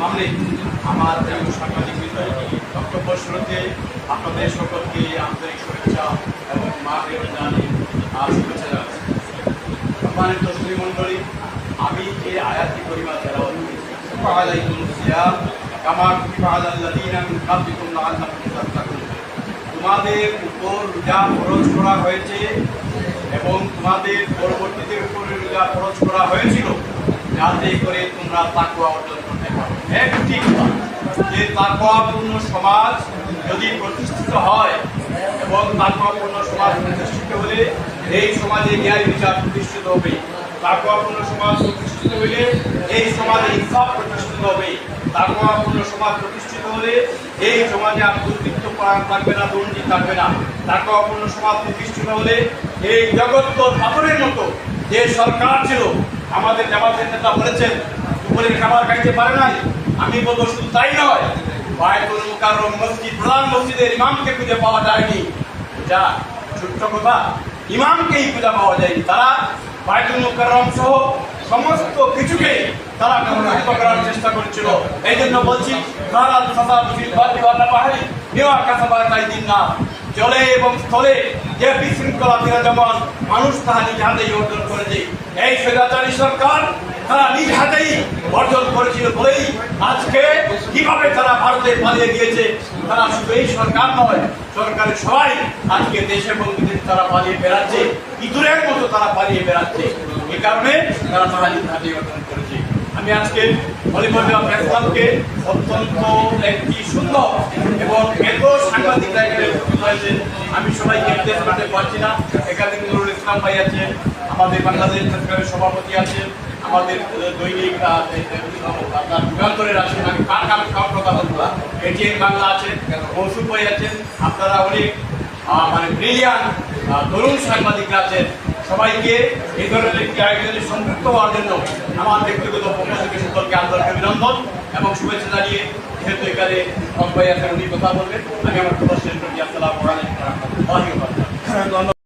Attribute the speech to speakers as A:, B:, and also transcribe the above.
A: সামনে আমার সাংবাদিক বক্তব্য শুরুতে আপনাদের সকলকে আন্তরিক শুভেচ্ছা এবং মাগরিব জানিয়ে শুভেচ্ছা জানাচ্ছি। সম্মানিত শ্রীমণ্ডলী, আমি যে আয়াতটি পরিমাণ তেলাওয়াত করেছি, তোমাদের উপর রোজা ফরজ করা হয়েছে এবং তোমাদের পরবর্তীদের উপরে রোজা ফরজ করা হয়েছিল যাতে করে তোমরা তাকওয়া অর্জন করতে পারো। একটি যে তাকওয়াপূর্ণ সমাজ যদি প্রতিষ্ঠিত হয় এবং তাকওয়াপূর্ণ সমাজ প্রতিষ্ঠিত হলে এই সমাজে ন্যায় বিচার প্রতিষ্ঠিত হবে। তাকওয়াপূর্ণ সমাজ প্রতিষ্ঠিত হলে এই সমাজে ইনসাফ প্রতিষ্ঠিত হবে। তাকওয়াপূর্ণ সমাজ প্রতিষ্ঠিত হলে এই সমাজে আর দুর্বৃত্ত থাকবে না, দুর্নীতি থাকবে না। তাকওয়াপূর্ণ সমাজ প্রতিষ্ঠিত হলে এই জগৎ পাথরের মতো যে সরকার ছিল, আমাদের জামাতের নেতা বলেছেন দুপুরের খাবার খাইতে পারে নাই। আমি বলবো শুধু তাই নয়, বায়তুল মুকাররম মসজিদ, প্রধান মসজিদের ইমামকে খুঁজে পাওয়া যায়নি। যা ছোট্ট কথা, ইমামকেই খুঁজে পাওয়া যায়নি। তারা বায়তুল মুকাররম সহ সমস্ত কিছুকে তারা ধ্বংস করার চেষ্টা করেছিল। এই জন্য বলছি, জলে এবং স্থলে যে বিশৃঙ্খলা বিরাজমান, মানুষ তাহা নিজ হাতেই অর্জন করেছে। এই স্বৈরাচারী সরকার তারা নিজ হাতেই অর্জন করেছিল বলেই আজকে কিভাবে তারা ভারতে পালিয়ে গিয়েছে। তারা শুধু এই সরকার নয়, সরকারের সবাই আজকে দেশ এবং বিদেশে তারা পালিয়ে বেড়াচ্ছে, ইঁদুরের মতো তারা পালিয়ে বেড়াচ্ছে। এই কারণে তারা তারা নিজ হাতেই অর্জন করেছে। আমি আজকে হলিমুল্লাহ ফেসলামকে অত্যন্ত একটি সুন্দর এবং এত সাংবাদিকরা এখানে হয়েছেন, আমি সবাইকে নির্দেশ করতে পারছি না। এখানে নুরুল ইসলাম ভাই আছেন, আমাদের বাংলাদেশ সরকারের সভাপতি আছেন, আমাদের দৈনিক আপনার যুগান্তরের আছেন, আমি কার কথা বলবো, এটিএন বাংলা আছেন, মৌসুফ ভাই আছেন, আপনারা অনেক মানে ব্রিলিয়ান্ট তরুণ সাংবাদিকরা আছেন। সবাইকে এই ধরনের একটি আয়োজনে সম্পৃক্ত হওয়ার জন্য আমার ব্যক্তিগত পক্ষ থেকে সকলকে আন্তরিক অভিনন্দন এবং শুভেচ্ছা জানিয়ে, যেহেতু এখানে উনি কথা বলবেন, আমি আমার কথা শেষ করি। আসসালামু আলাইকুম ওয়া রাহমাতুল্লাহি ওয়া বারাকাতুহু।